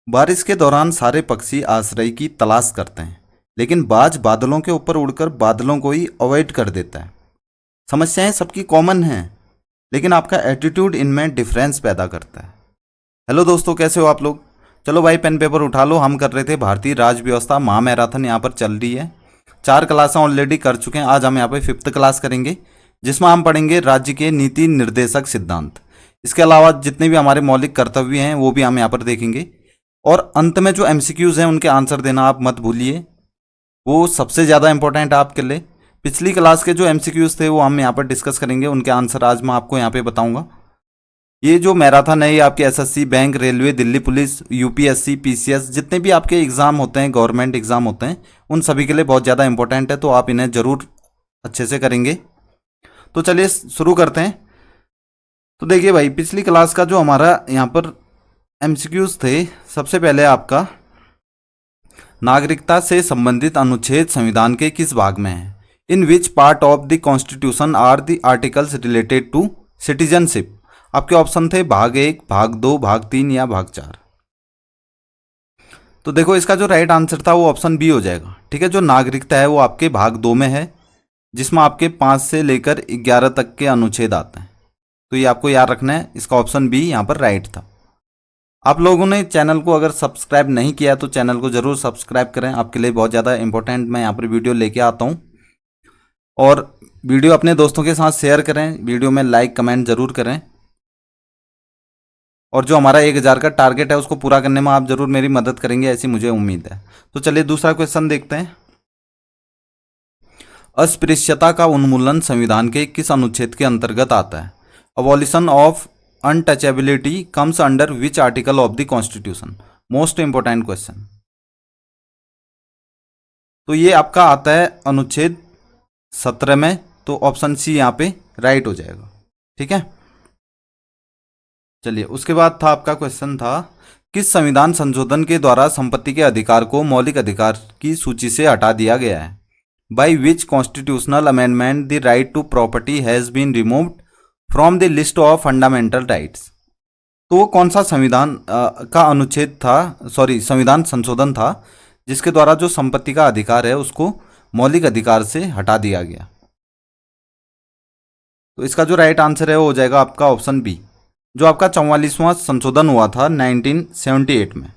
बारिश के दौरान सारे पक्षी आश्रय की तलाश करते हैं, लेकिन बाज बादलों के ऊपर उड़कर बादलों को ही अवॉइड कर देता है। समस्याएं सबकी कॉमन हैं, लेकिन आपका एटीट्यूड इनमें डिफरेंस पैदा करता है। हेलो दोस्तों, कैसे हो आप लोग? चलो भाई, पेन पेपर उठा लो। हम कर रहे थे भारतीय राज्य व्यवस्था महा मैराथन, यहाँ पर चल रही है। 4 क्लासें ऑलरेडी कर चुके हैं। आज हम यहाँ पे 5th क्लास करेंगे, जिसमें हम पढ़ेंगे राज्य के नीति निर्देशक सिद्धांत। इसके अलावा जितने भी हमारे मौलिक कर्तव्य हैं वो भी हम यहाँ पर देखेंगे। और अंत में जो MCQs हैं उनके आंसर देना आप मत भूलिए, वो सबसे ज़्यादा इंपॉर्टेंट है आपके लिए। पिछली क्लास के जो MCQs थे वो हम यहाँ पर डिस्कस करेंगे, उनके आंसर आज मैं आपको यहाँ पे बताऊंगा। ये जो मैराथन है ये आपके SSC, bank, railway, Delhi police, UPSC, PCS जितने भी आपके एग्ज़ाम होते हैं, गवर्नमेंट एग्ज़ाम होते हैं, उन सभी के लिए बहुत ज़्यादा इंपॉर्टेंट है, तो आप इन्हें ज़रूर अच्छे से करेंगे। तो चलिए शुरू करते हैं। तो देखिए भाई, पिछली क्लास का जो हमारा यहाँ पर MCQs थे, सबसे पहले आपका नागरिकता से संबंधित अनुच्छेद संविधान के किस भाग में है? In which part of the constitution are the articles related to citizenship? आपके ऑप्शन थे भाग 1, भाग 2, भाग 3 या भाग 4। तो देखो, इसका जो राइट आंसर था वो ऑप्शन बी हो जाएगा। ठीक है, जो नागरिकता है वो आपके भाग 2 में है, जिसमें आपके 5 से लेकर 11 तक के अनुच्छेद आते हैं। तो ये आपको याद रखना है, इसका ऑप्शन बी यहाँ पर राइट था। आप लोगों ने चैनल को अगर सब्सक्राइब नहीं किया तो चैनल को ज़रूर सब्सक्राइब करें, आपके लिए बहुत ज़्यादा इंपॉर्टेंट मैं यहाँ पर वीडियो लेके आता हूँ। और वीडियो अपने दोस्तों के साथ शेयर करें, वीडियो में लाइक कमेंट ज़रूर करें। और जो हमारा 1000 का टारगेट है उसको पूरा करने में आप ज़रूर मेरी मदद करेंगे, ऐसी मुझे उम्मीद है। तो चलिए दूसरा क्वेश्चन देखते हैं। अस्पृश्यता का उन्मूलन संविधान के किस अनुच्छेद के अंतर्गत आता है? Abolition of untouchability comes under which article of the constitution? Most important question. तो ये आपका आता है अनुच्छेद 17 में, तो ऑप्शन सी यहाँ पे राइट हो जाएगा। ठीक है, चलिए उसके बाद था आपका क्वेश्चन था, किस संविधान संशोधन के द्वारा संपत्ति के अधिकार को मौलिक अधिकार की सूची से हटा दिया गया है? By which constitutional amendment the right to property has been removed from the list of fundamental rights? तो वो कौन सा संविधान का अनुच्छेद था, संविधान संशोधन था जिसके द्वारा जो संपत्ति का अधिकार है उसको मौलिक अधिकार से हटा दिया गया? तो इसका जो राइट आंसर है वो हो जाएगा आपका ऑप्शन बी, जो आपका 44वां संशोधन हुआ था 1978 में।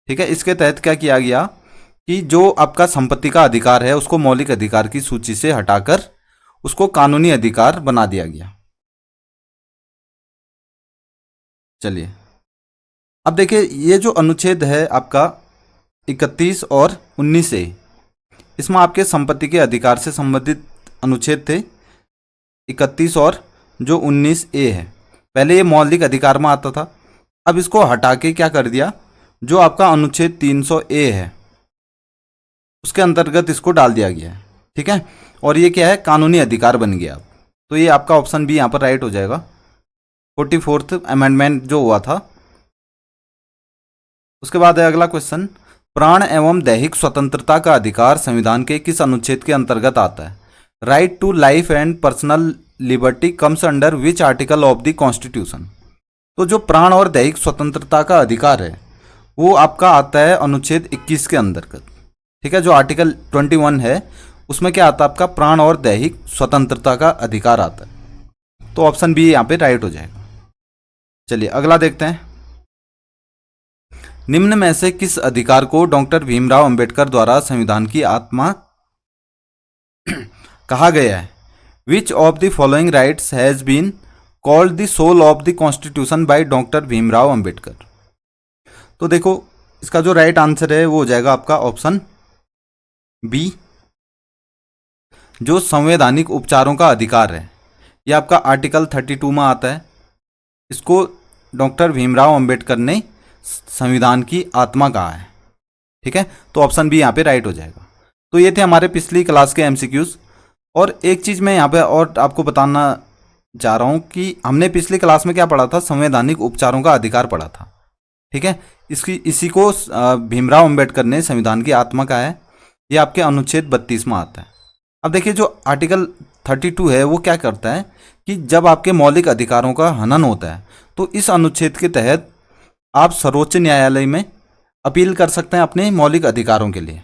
ठीक है, इसके तहत क्या किया गया कि जो आपका संपत्ति का अधिकार है उसको मौलिक अधिकार की सूची से हटाकर उसको कानूनी अधिकार बना दिया गया। चलिए अब देखिए, ये जो अनुच्छेद है आपका 31 और 19 ए, इसमें आपके संपत्ति के अधिकार से संबंधित अनुच्छेद थे 31 और जो 19 ए है। पहले ये मौलिक अधिकार में आता था, अब इसको हटा के क्या कर दिया, जो आपका अनुच्छेद 300 ए है उसके अंतर्गत इसको डाल दिया गया है। ठीक है, और ये क्या है, कानूनी अधिकार बन गया अब। तो ये आपका ऑप्शन बी यहाँ पर राइट हो जाएगा। 44th अमेंडमेंट जो हुआ था। उसके बाद है अगला क्वेश्चन, प्राण एवं दैहिक स्वतंत्रता का अधिकार संविधान के किस अनुच्छेद के अंतर्गत आता है? Right to life and personal liberty comes under which article of the constitution? तो जो प्राण और दैहिक स्वतंत्रता का अधिकार है वो आपका आता है अनुच्छेद 21 के अंतर्गत। ठीक है, जो आर्टिकल 21 है उसमें क्या आता है, आपका प्राण और दैहिक स्वतंत्रता का अधिकार आता है। तो ऑप्शन बी यहाँ पे राइट हो जाएगा। चलिए अगला देखते हैं। निम्न में से किस अधिकार को डॉक्टर भीमराव अंबेडकर द्वारा संविधान की आत्मा कहा गया है? Which of the following rights has been called the soul of the constitution by doctor Bhimrao Ambedkar? तो देखो, इसका जो राइट आंसर है वो हो जाएगा आपका ऑप्शन बी, जो संवैधानिक उपचारों का अधिकार है। यह आपका आर्टिकल 32 में आता है। इसको डॉक्टर भीमराव अंबेडकर ने संविधान की आत्मा कहा है। ठीक है, तो ऑप्शन बी यहाँ पे राइट हो जाएगा। तो ये थे हमारे पिछली क्लास के MCQs। और एक चीज़ मैं यहाँ पे और आपको बताना चाह रहा हूँ कि हमने पिछली क्लास में क्या पढ़ा था, संवैधानिक उपचारों का अधिकार पढ़ा था। ठीक है, इसी को भीमराव अंबेडकर ने संविधान की आत्मा कहा है। ये आपके अनुच्छेद 32 में आता है। अब देखिए, जो आर्टिकल 32 है वो क्या करता है कि जब आपके मौलिक अधिकारों का हनन होता है तो इस अनुच्छेद के तहत आप सर्वोच्च न्यायालय में अपील कर सकते हैं अपने मौलिक अधिकारों के लिए।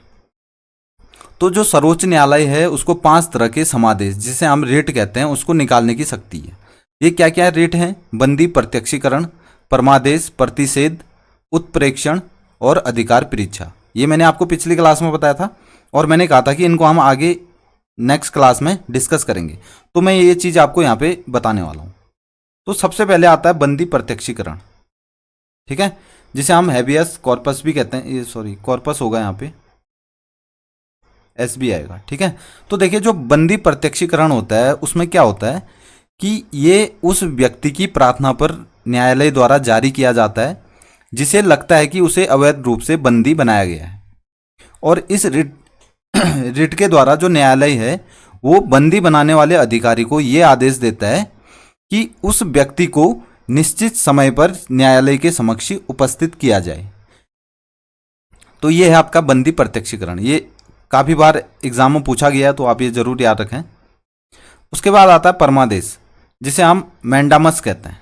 तो जो सर्वोच्च न्यायालय है उसको 5 तरह के समादेश, जिसे हम रेट कहते हैं, उसको निकालने की शक्ति है। ये क्या क्या रेट हैं? बंदी प्रत्यक्षीकरण, परमादेश, प्रतिषेध, उत्प्रेक्षण और अधिकार परीक्षा। ये मैंने आपको पिछली क्लास में बताया था और मैंने कहा था कि इनको हम आगे नेक्स्ट क्लास में डिस्कस करेंगे, तो मैं ये चीज़ आपको यहाँ पे बताने वाला हूँ। तो सबसे पहले आता है बंदी प्रत्यक्षीकरण, ठीक है, जिसे हम हैबियस कॉर्पस भी कहते हैं। ये सॉरी कॉर्पस होगा यहाँ पे, एस बी आएगा, ठीक है। तो देखिए जो बंदी प्रत्यक्षीकरण होता है उसमें क्या होता है कि ये उस व्यक्ति की प्रार्थना पर न्यायालय द्वारा जारी किया जाता है जिसे लगता है कि उसे अवैध रूप से बंदी बनाया गया है, और इस रिट के द्वारा जो न्यायालय है वो बंदी बनाने वाले अधिकारी को ये आदेश देता है कि उस व्यक्ति को निश्चित समय पर न्यायालय के समक्ष उपस्थित किया जाए। तो ये है आपका बंदी प्रत्यक्षीकरण। ये काफ़ी बार एग्जाम में पूछा गया है, तो आप ये जरूर याद रखें। उसके बाद आता है परमादेश, जिसे हम मैंडामस कहते हैं।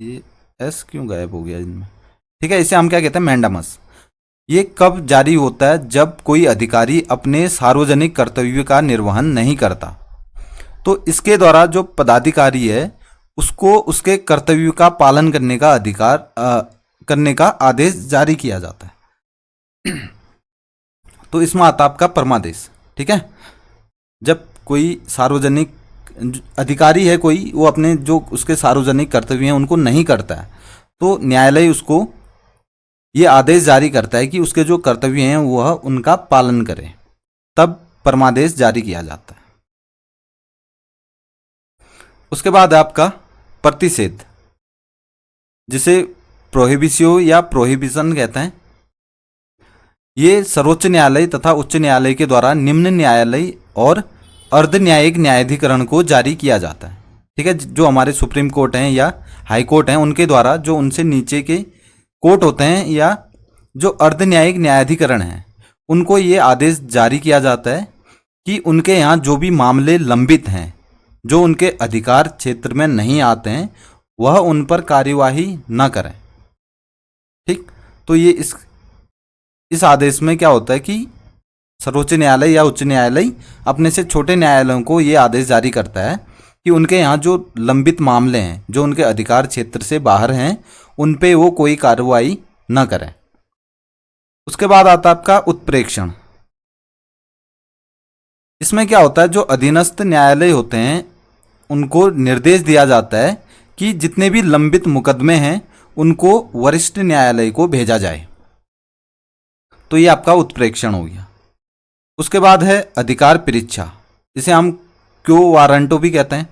ये एस क्यों गायब हो गया इनमें, ठीक है, इसे हम क्या कहते हैं? मैंडामस। ये कब जारी होता है? जब कोई अधिकारी अपने सार्वजनिक कर्तव्य का निर्वहन नहीं करता, तो इसके द्वारा जो पदाधिकारी है उसको उसके कर्तव्य का पालन करने का अधिकार करने का आदेश जारी किया जाता है। तो इसमें आता आपका परमादेश, ठीक है। जब कोई सार्वजनिक अधिकारी है कोई, वो अपने जो उसके सार्वजनिक कर्तव्य हैं उनको नहीं करता है, तो न्यायालय उसको ये आदेश जारी करता है कि उसके जो कर्तव्य हैं वह उनका पालन करे, तब परमादेश जारी किया जाता है। उसके बाद आपका प्रतिषेध, जिसे प्रोहिबिशियो या प्रोहिबिशन कहते हैं। ये सर्वोच्च न्यायालय तथा उच्च न्यायालय के द्वारा निम्न न्यायालय और अर्ध न्यायिक न्यायाधिकरण को जारी किया जाता है, ठीक है। जो हमारे सुप्रीम कोर्ट हैं या हाई कोर्ट हैं उनके द्वारा, जो उनसे नीचे के कोर्ट होते हैं या जो अर्ध न्यायिक न्यायाधिकरण हैं, उनको ये आदेश जारी किया जाता है कि उनके यहाँ जो भी मामले लंबित हैं, जो उनके अधिकार क्षेत्र में नहीं आते हैं, वह उन पर कार्यवाही न करें, ठीक। तो ये इस आदेश में क्या होता है कि सर्वोच्च न्यायालय या उच्च न्यायालय अपने से छोटे न्यायालयों को ये आदेश जारी करता है कि उनके यहाँ जो लंबित मामले हैं, जो उनके अधिकार क्षेत्र से बाहर हैं, उन पे वो कोई कार्रवाई न करें। उसके बाद आता है आपका उत्प्रेक्षण। इसमें क्या होता है, जो अधीनस्थ न्यायालय होते हैं उनको निर्देश दिया जाता है कि जितने भी लंबित मुकदमे हैं उनको वरिष्ठ न्यायालय को भेजा जाए। तो ये आपका उत्प्रेक्षण हो गया। उसके बाद है अधिकार परीक्षा, इसे हम क्यो वारंटो भी कहते हैं।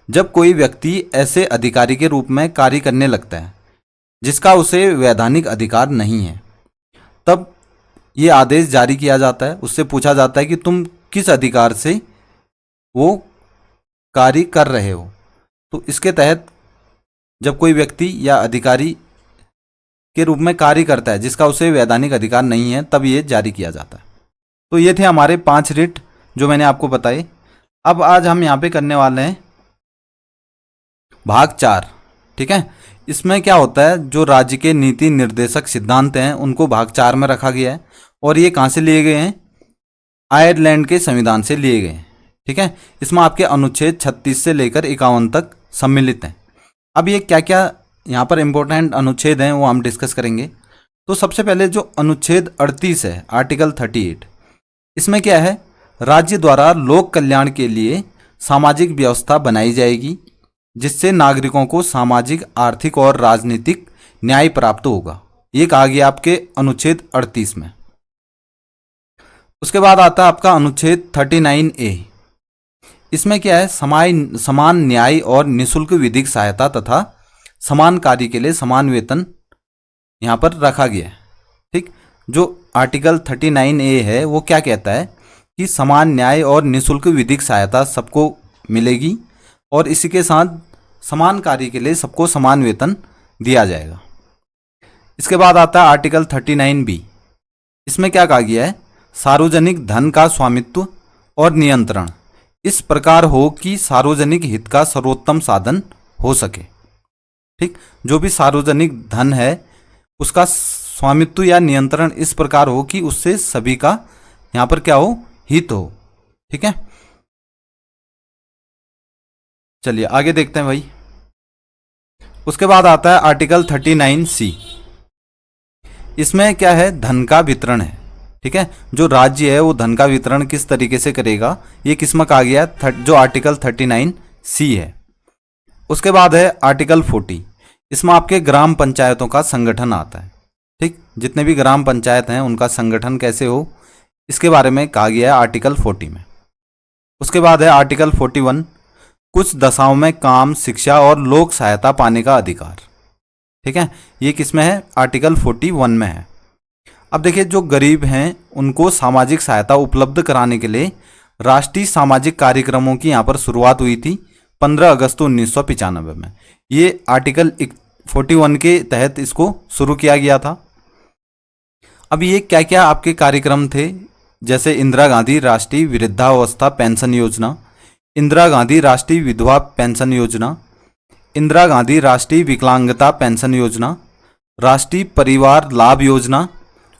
जब कोई व्यक्ति ऐसे अधिकारी के रूप में कार्य करने लगता है जिसका उसे वैधानिक अधिकार नहीं है, तब ये आदेश जारी किया जाता है। उससे पूछा जाता है कि तुम किस अधिकार से वो कार्य कर रहे हो। तो इसके तहत जब कोई व्यक्ति या अधिकारी के रूप में कार्य करता है जिसका उसे वैधानिक अधिकार नहीं है, तब ये जारी किया जाता है। तो ये थे हमारे 5 रिट जो मैंने आपको बताए। अब आज हम यहाँ पे करने वाले हैं भाग 4, ठीक है। इसमें क्या होता है, जो राज्य के नीति निर्देशक सिद्धांत हैं उनको भाग 4 में रखा गया है, और ये कहाँ से लिए गए हैं? आयरलैंड के संविधान से लिए गए हैं, ठीक है। इसमें आपके अनुच्छेद 36 से लेकर 51 तक सम्मिलित हैं। अब ये क्या क्या यहाँ पर इम्पोर्टेंट अनुच्छेद हैं वो हम डिस्कस करेंगे। तो सबसे पहले जो अनुच्छेद 38 है, आर्टिकल 38, इसमें क्या है, राज्य द्वारा लोक कल्याण के लिए सामाजिक व्यवस्था बनाई जाएगी जिससे नागरिकों को सामाजिक, आर्थिक और राजनीतिक न्याय प्राप्त होगा। ये कहा गया आपके अनुच्छेद 38 में। उसके बाद आता है आपका अनुच्छेद 39A। इसमें क्या है, समान न्याय और निःशुल्क विधिक सहायता तथा समान कार्य के लिए समान वेतन यहाँ पर रखा गया है, ठीक। जो आर्टिकल 39A है वो क्या कहता है कि समान न्याय और निःशुल्क विधिक सहायता सबको मिलेगी, और इसी के साथ समान कार्य के लिए सबको समान वेतन दिया जाएगा। इसके बाद आता है आर्टिकल 39B। इसमें क्या कहा गया है, सार्वजनिक धन का स्वामित्व और नियंत्रण इस प्रकार हो कि सार्वजनिक हित का सर्वोत्तम साधन हो सके, ठीक। जो भी सार्वजनिक धन है उसका स्वामित्व या नियंत्रण इस प्रकार हो कि उससे सभी का यहाँ पर क्या हो, हित हो। ठीक है, चलिए आगे देखते हैं भाई। उसके बाद आता है आर्टिकल 39C। इसमें क्या है, धन का वितरण है। ठीक है, जो राज्य है वो धन का वितरण किस तरीके से करेगा, ये किसमें कहा गया है, जो आर्टिकल 39C है। उसके बाद है आर्टिकल 40। इसमें आपके ग्राम पंचायतों का संगठन आता है। ठीक, जितने भी ग्राम पंचायत हैं उनका संगठन कैसे हो, इसके बारे में कहा गया है आर्टिकल 40 में। उसके बाद है आर्टिकल 41, कुछ दशाओं में काम, शिक्षा और लोक सहायता पाने का अधिकार। ठीक है, ये किस में है, आर्टिकल 41 में है। अब देखिए, जो गरीब हैं उनको सामाजिक सहायता उपलब्ध कराने के लिए राष्ट्रीय सामाजिक कार्यक्रमों की यहाँ पर शुरुआत हुई थी 15 अगस्त 1995 में। ये आर्टिकल 41 के तहत इसको शुरू किया गया था। अब ये क्या क्या आपके कार्यक्रम थे, जैसे इंदिरा गांधी राष्ट्रीय वृद्धावस्था पेंशन योजना, इंदिरा गांधी राष्ट्रीय विधवा पेंशन योजना, इंदिरा गांधी राष्ट्रीय विकलांगता पेंशन योजना, राष्ट्रीय परिवार लाभ योजना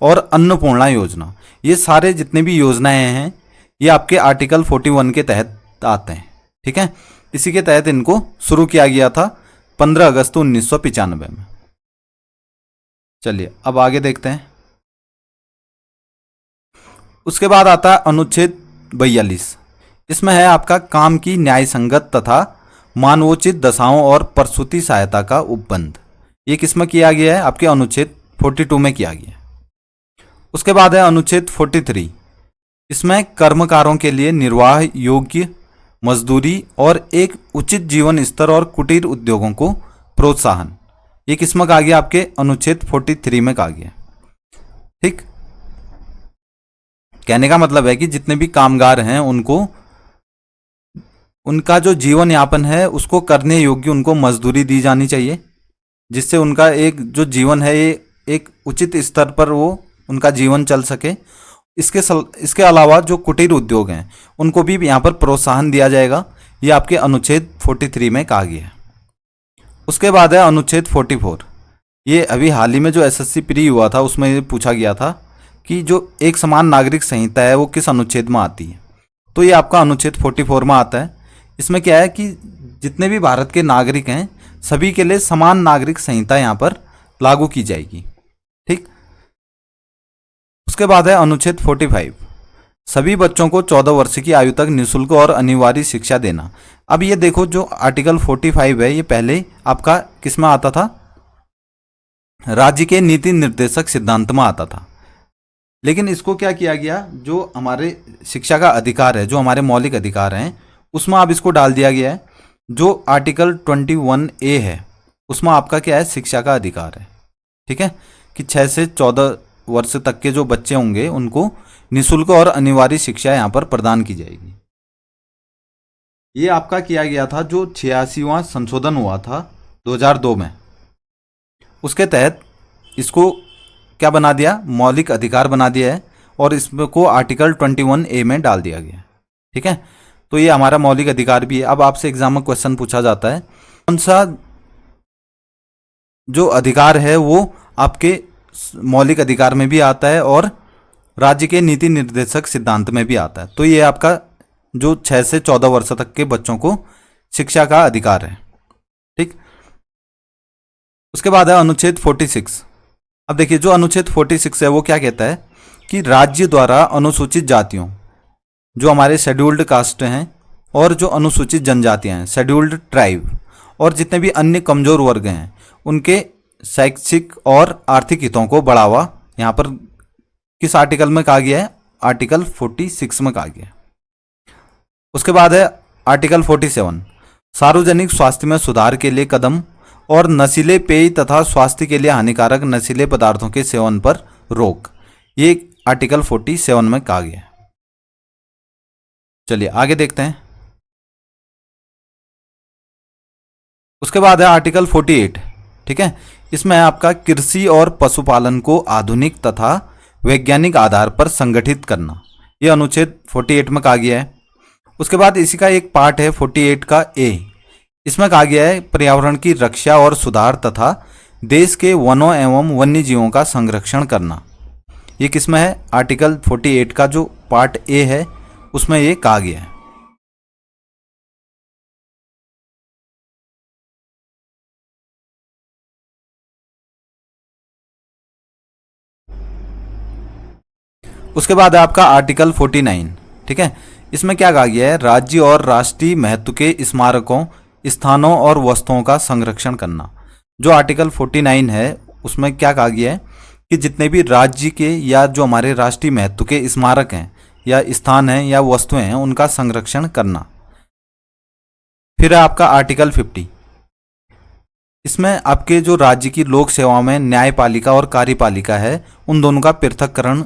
और अन्नपूर्णा योजना। ये सारे जितने भी योजनाएं हैं ये आपके आर्टिकल 41 के तहत आते हैं। ठीक है, इसी के तहत इनको शुरू किया गया था 15 अगस्त 1995 में। चलिए अब आगे देखते हैं। उसके बाद आता है अनुच्छेद 42। इसमें है आपका काम की न्याय संगत तथा मानवोचित दशाओं और प्रसूति सहायता का उपबंध। ये किसमें किया गया है, आपके अनुच्छेद 42 में किया गया है। उसके बाद है अनुच्छेद 43। इसमें कर्मकारों के लिए निर्वाह योग्य मजदूरी और एक उचित जीवन स्तर और कुटीर उद्योगों को प्रोत्साहन। ये किसमें कहा गया, आपके अनुच्छेद 43 में कहा गया। ठीक, कहने का मतलब है कि जितने भी कामगार हैं उनको उनका जो जीवन यापन है उसको करने योग्य उनको मजदूरी दी जानी चाहिए, जिससे उनका एक जो जीवन है ये एक उचित स्तर पर वो उनका जीवन चल सके। इसके अलावा जो कुटीर उद्योग हैं उनको भी यहाँ पर प्रोत्साहन दिया जाएगा। ये आपके अनुच्छेद 43 में कहा गया है। उसके बाद है अनुच्छेद 44। ये अभी हाल ही में जो एसएससी प्री हुआ था उसमें ये पूछा गया था कि जो एक समान नागरिक संहिता है वो किस अनुच्छेद में आती है, तो ये आपका अनुच्छेद 44 में आता है। इसमें क्या है कि जितने भी भारत के नागरिक हैं सभी के लिए समान नागरिक संहिता यहाँ पर लागू की जाएगी। ठीक, उसके बाद है अनुच्छेद 45। सभी बच्चों को 14 वर्ष की आयु तक निःशुल्क और अनिवार्य शिक्षा देना। अब ये देखो, जो आर्टिकल 45 है ये पहले आपका किसमें आता था, राज्य के नीति निर्देशक सिद्धांत में आता था। लेकिन इसको क्या किया गया, जो हमारे शिक्षा का अधिकार है, जो हमारे मौलिक अधिकार हैं, उसमें अब इसको डाल दिया गया है। जो आर्टिकल 21A है उसमें आपका क्या है, शिक्षा का अधिकार है। ठीक है, कि 6 से 14 वर्ष तक के जो बच्चे होंगे उनको निःशुल्क और अनिवार्य शिक्षा यहाँ पर प्रदान की जाएगी। ये आपका किया गया था जो 86वां संशोधन हुआ था 2002 में। उसके तहत इसको क्या बना दिया, मौलिक अधिकार बना दिया है और इसको आर्टिकल 21A में डाल दिया गया। ठीक है, तो ये हमारा मौलिक अधिकार भी है। अब आपसे एग्जाम में क्वेश्चन पूछा जाता है कौन सा जो अधिकार है वो आपके मौलिक अधिकार में भी आता है और राज्य के नीति निर्देशक सिद्धांत में भी आता है। तो ये आपका जो 6 से 14 वर्ष तक के बच्चों को शिक्षा का अधिकार है। ठीक, उसके बाद है अनुच्छेद 46। अब देखिए, जो अनुच्छेद 46 है वो क्या कहता है कि राज्य द्वारा अनुसूचित जातियों, जो हमारे शेड्यूल्ड कास्ट हैं और जो अनुसूचित जनजातियां हैं, शेड्यूल्ड ट्राइब, और जितने भी अन्य कमजोर वर्ग हैं उनके शैक्षिक और आर्थिक हितों को बढ़ावा यहाँ पर किस आर्टिकल में कहा गया है, आर्टिकल 46 में कहा गया है। उसके बाद है आर्टिकल 47, सार्वजनिक स्वास्थ्य में सुधार के लिए कदम और नशीले पेय तथा स्वास्थ्य के लिए हानिकारक नशीले पदार्थों के सेवन पर रोक। ये आर्टिकल 47 में कहा गया है। चलिए आगे देखते हैं। उसके बाद है आर्टिकल 48। ठीक है, इसमें है आपका कृषि और पशुपालन को आधुनिक तथा वैज्ञानिक आधार पर संगठित करना। यह अनुच्छेद 48 में कहा गया है। उसके बाद इसी का एक पार्ट है 48 का ए। इसमें कहा गया है पर्यावरण की रक्षा और सुधार तथा देश के वनों एवं वन्य जीवों का संरक्षण करना। ये किसमें है? आर्टिकल 48 का जो पार्ट ए है उसमें ये कहा गया है। उसके बाद है आपका आर्टिकल 49, ठीक है। इसमें क्या कहा गया है? राज्य और राष्ट्रीय महत्व के स्मारकों, स्थानों और वस्तुओं का संरक्षण करना। जो आर्टिकल 49 है उसमें क्या कहा गया है कि जितने भी राज्य के या जो हमारे राष्ट्रीय महत्व के स्मारक हैं या स्थान हैं या वस्तुएं हैं उनका संरक्षण करना। फिर है आपका आर्टिकल 50। इसमें आपके जो राज्य की लोक सेवाओं में न्यायपालिका और कार्यपालिका है उन दोनों का पृथक्करण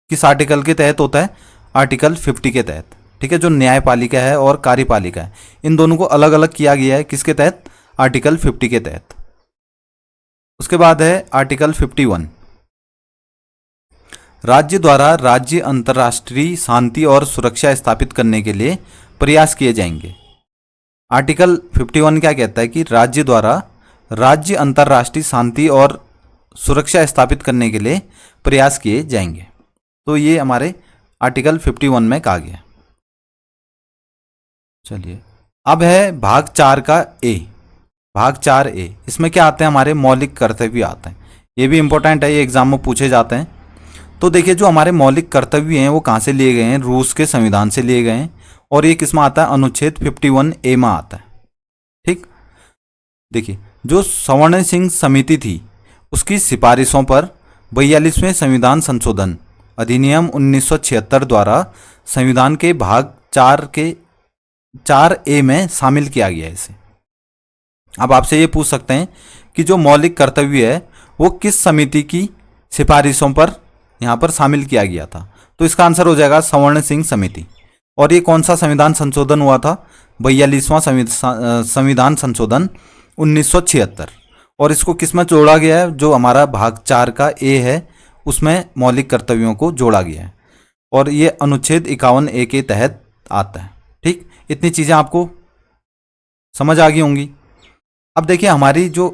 किस आर्टिकल के तहत होता है? आर्टिकल 50 के तहत, ठीक है। जो न्यायपालिका है और कार्यपालिका है इन दोनों को अलग अलग किया गया है, किसके तहत? आर्टिकल 50 के तहत। उसके बाद है आर्टिकल 51। राज्य द्वारा राज्य अंतर्राष्ट्रीय शांति और सुरक्षा स्थापित करने के लिए प्रयास किए जाएंगे। आर्टिकल 51 क्या कहता है कि राज्य द्वारा राज्य अंतर्राष्ट्रीय शांति और सुरक्षा स्थापित करने के लिए प्रयास किए जाएंगे। तो ये हमारे आर्टिकल 51 में कहा गया। चलिए अब है भाग 4 का ए। भाग 4 ए, इसमें क्या आते हैं? हमारे मौलिक कर्तव्य आते हैं। ये भी इंपॉर्टेंट है, ये एग्जाम में पूछे जाते हैं। तो देखिए जो हमारे मौलिक कर्तव्य हैं वो कहाँ से लिए गए हैं? रूस के संविधान से लिए गए हैं और ये किसमें आता है? अनुच्छेद 51 ए में आता है, ठीक। देखिए जो स्वर्ण सिंह समिति थी उसकी सिफारिशों पर 42वें संविधान संशोधन अधिनियम 1976 द्वारा संविधान के भाग 4 ए में शामिल किया गया है इसे। अब आपसे ये पूछ सकते हैं कि जो मौलिक कर्तव्य है वो किस समिति की सिफारिशों पर यहाँ पर शामिल किया गया था? तो इसका आंसर हो जाएगा स्वर्ण सिंह समिति। और ये कौन सा संविधान संशोधन हुआ था? 42वां संविधान संशोधन 1976। और इसको किस में जोड़ा गया है? जो हमारा भाग 4 का ए है उसमें मौलिक कर्तव्यों को जोड़ा गया है और ये अनुच्छेद 51 ए के तहत आता है, ठीक। इतनी चीज़ें आपको समझ आ गई होंगी। अब देखिए हमारी जो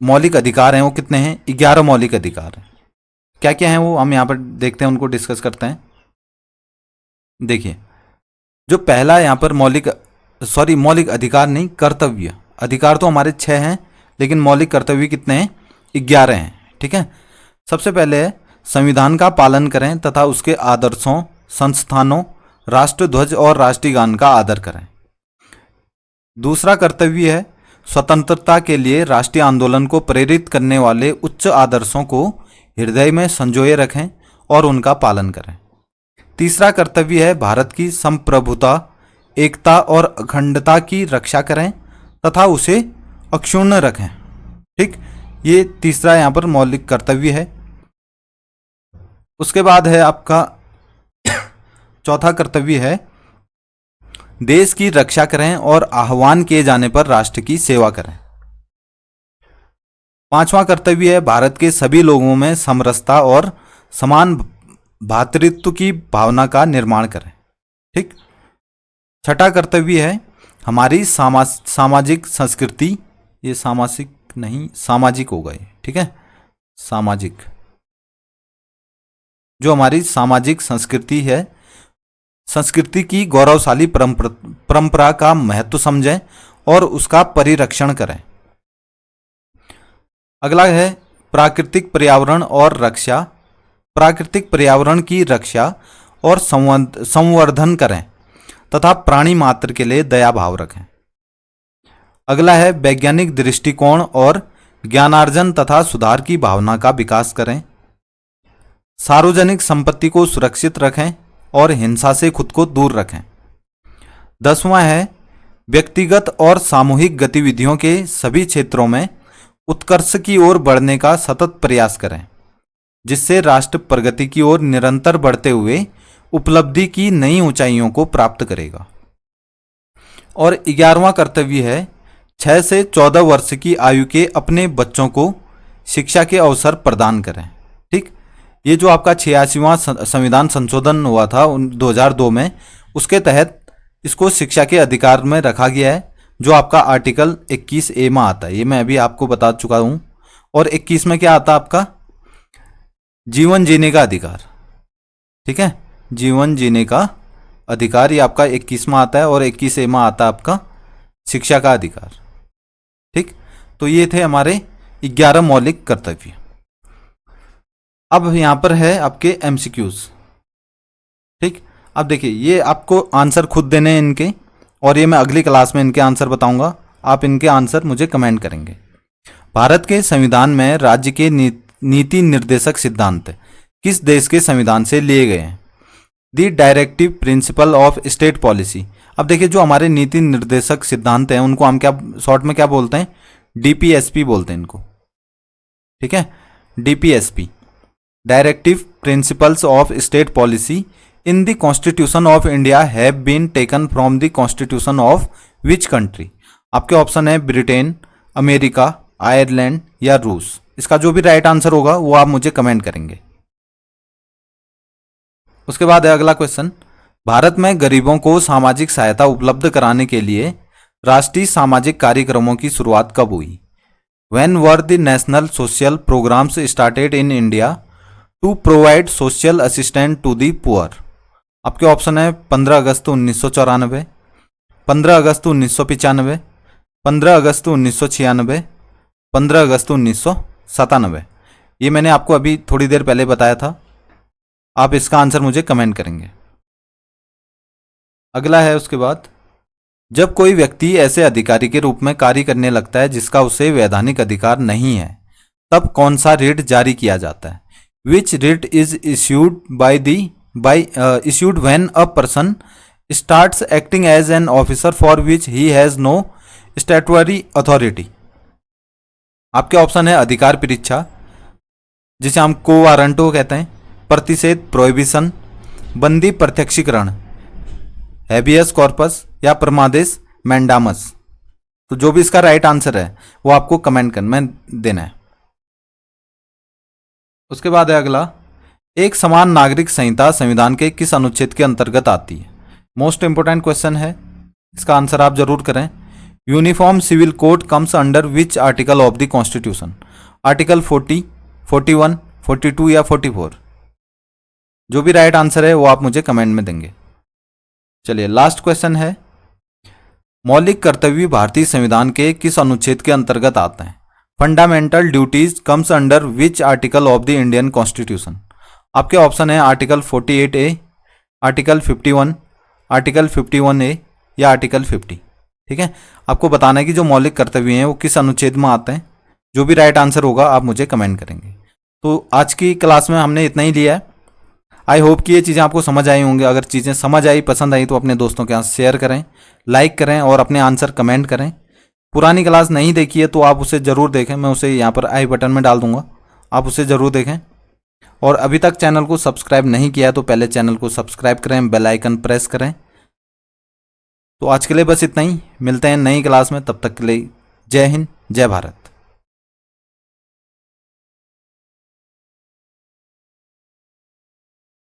मौलिक अधिकार हैं वो कितने हैं? 11 मौलिक अधिकार हैं। क्या क्या हैं वो हम यहाँ पर देखते हैं, उनको डिस्कस करते हैं। देखिए जो पहला यहाँ पर मौलिक अधिकार नहीं, कर्तव्य। अधिकार तो हमारे 6 हैं लेकिन मौलिक कर्तव्य कितने हैं? 11 हैं, ठीक है। सबसे पहले है संविधान का पालन करें तथा उसके आदर्शों, संस्थानों, राष्ट्रध्वज और राष्ट्रीय गान का आदर करें। दूसरा कर्तव्य है स्वतंत्रता के लिए राष्ट्रीय आंदोलन को प्रेरित करने वाले उच्च आदर्शों को हृदय में संजोए रखें और उनका पालन करें। तीसरा कर्तव्य है भारत की संप्रभुता, एकता और अखंडता की रक्षा करें तथा उसे अक्षुण्ण रखें, ठीक। ये तीसरा यहाँ पर मौलिक कर्तव्य है। उसके बाद है आपका चौथा कर्तव्य है देश की रक्षा करें और आह्वान किए जाने पर राष्ट्र की सेवा करें। पांचवा कर्तव्य है भारत के सभी लोगों में समरसता और समान भ्रातृत्व की भावना का निर्माण करें, ठीक। छठा कर्तव्य है हमारी सामाजिक संस्कृति, ये सामाजिक नहीं सामाजिक होगा ये, ठीक है। सामाजिक, जो हमारी सामाजिक संस्कृति है, संस्कृति की गौरवशाली परंपरा का महत्व समझें और उसका परिरक्षण करें। अगला है प्राकृतिक पर्यावरण और रक्षा, प्राकृतिक पर्यावरण की रक्षा और संवर्धन करें तथा प्राणी मात्र के लिए दया भाव रखें। अगला है वैज्ञानिक दृष्टिकोण और ज्ञानार्जन तथा सुधार की भावना का विकास करें। सार्वजनिक संपत्ति को सुरक्षित रखें और हिंसा से खुद को दूर रखें। 10वां है व्यक्तिगत और सामूहिक गतिविधियों के सभी क्षेत्रों में उत्कर्ष की ओर बढ़ने का सतत प्रयास करें, जिससे राष्ट्र प्रगति की ओर निरंतर बढ़ते हुए उपलब्धि की नई ऊंचाइयों को प्राप्त करेगा। और 11वां कर्तव्य है 6 से 14 वर्ष की आयु के अपने बच्चों को शिक्षा के अवसर प्रदान करें, ठीक। ये जो आपका 86वां संविधान संशोधन हुआ था 2002 में, उसके तहत इसको शिक्षा के अधिकार में रखा गया है। जो आपका आर्टिकल 21A में आता है, ये मैं अभी आपको बता चुका हूं। और 21 में क्या आता है आपका, जीवन जीने का अधिकार। ठीक है, जीवन जीने का अधिकार, ये आपका 21 में आता है। और 21A में आता है आपका शिक्षा का अधिकार। ठीक, तो ये थे हमारे 11 मौलिक कर्तव्य। अब यहां पर है आपके MCQs। ठीक, अब देखिए ये आपको आंसर खुद देने हैं इनके, और ये मैं अगली क्लास में इनके आंसर बताऊंगा। आप इनके आंसर मुझे कमेंट करेंगे। भारत के संविधान में राज्य के नीति निर्देशक सिद्धांत किस देश के संविधान से लिए गए हैं? The directive principle of state policy. अब देखिए जो हमारे नीति निर्देशक सिद्धांत हैं उनको हम क्या शॉर्ट में क्या बोलते हैं, DPSP बोलते हैं इनको। ठीक है, DPSP, directive principles of state policy in the constitution of India have been taken from the constitution of which country? आपके ऑप्शन है ब्रिटेन, अमेरिका, आयरलैंड या रूस। इसका जो भी राइट आंसर होगा वो आप मुझे कमेंट करेंगे। उसके बाद है अगला क्वेश्चन, भारत में गरीबों को सामाजिक सहायता उपलब्ध कराने के लिए राष्ट्रीय सामाजिक कार्यक्रमों की शुरुआत कब हुई? When were the national social programs started in India to provide social assistance to the poor? आपके ऑप्शन है 15 अगस्त 1994, 15 अगस्त 1995, 15 अगस्त 1996, 15 अगस्त 1997। ये मैंने आपको अभी थोड़ी देर पहले बताया था। आप इसका आंसर मुझे कमेंट करेंगे। अगला है उसके बाद, जब कोई व्यक्ति ऐसे अधिकारी के रूप में कार्य करने लगता है जिसका उसे वैधानिक अधिकार नहीं है, तब कौन सा रिट जारी किया जाता है? Which writ is issued when a person starts acting as an officer for which he has no statutory authority? आपके ऑप्शन है अधिकार परीक्षा, जिसे हम को वारंटो कहते हैं, प्रतिषेध प्रोहिबिशन, बंदी प्रत्यक्षीकरण हैबियस कॉर्पस या प्रमादेश मैंडामस। तो जो भी इसका राइट आंसर है वो आपको कमेंट में देना है। उसके बाद है अगला, एक समान नागरिक संहिता संविधान के किस अनुच्छेद के अंतर्गत आती है? मोस्ट इंपोर्टेंट क्वेश्चन है, इसका आंसर आप जरूर करें। Uniform civil code comes under which article of the constitution? Article 40, 41, 42 या 44? जो भी राइट आंसर है वो आप मुझे कमेंट में देंगे। चलिए लास्ट क्वेश्चन है, मौलिक कर्तव्य भारतीय संविधान के किस अनुच्छेद के अंतर्गत आते हैं? Fundamental duties comes under which article of the Indian constitution? आपके ऑप्शन है article 48A, article 51, article 51A या आर्टिकल 50। ठीक है, आपको बताना है कि जो मौलिक कर्तव्य हैं वो किस अनुच्छेद में आते हैं। जो भी राइट आंसर होगा आप मुझे कमेंट करेंगे। तो आज की क्लास में हमने इतना ही लिया है। आई होप कि ये चीज़ें आपको समझ आई होंगी। अगर चीज़ें समझ आई, पसंद आई तो अपने दोस्तों के साथ शेयर करें, लाइक करें और अपने आंसर कमेंट करें। पुरानी क्लास नहीं देखी है तो आप उसे ज़रूर देखें, मैं उसे यहाँ पर आई बटन में डाल दूंगा, आप उसे ज़रूर देखें। और अभी तक चैनल को सब्सक्राइब नहीं किया है तो पहले चैनल को सब्सक्राइब करें, बेल आइकन प्रेस करें। तो आज के लिए बस इतना ही, मिलते हैं नई क्लास में, तब तक के लिए जय हिंद, जय भारत।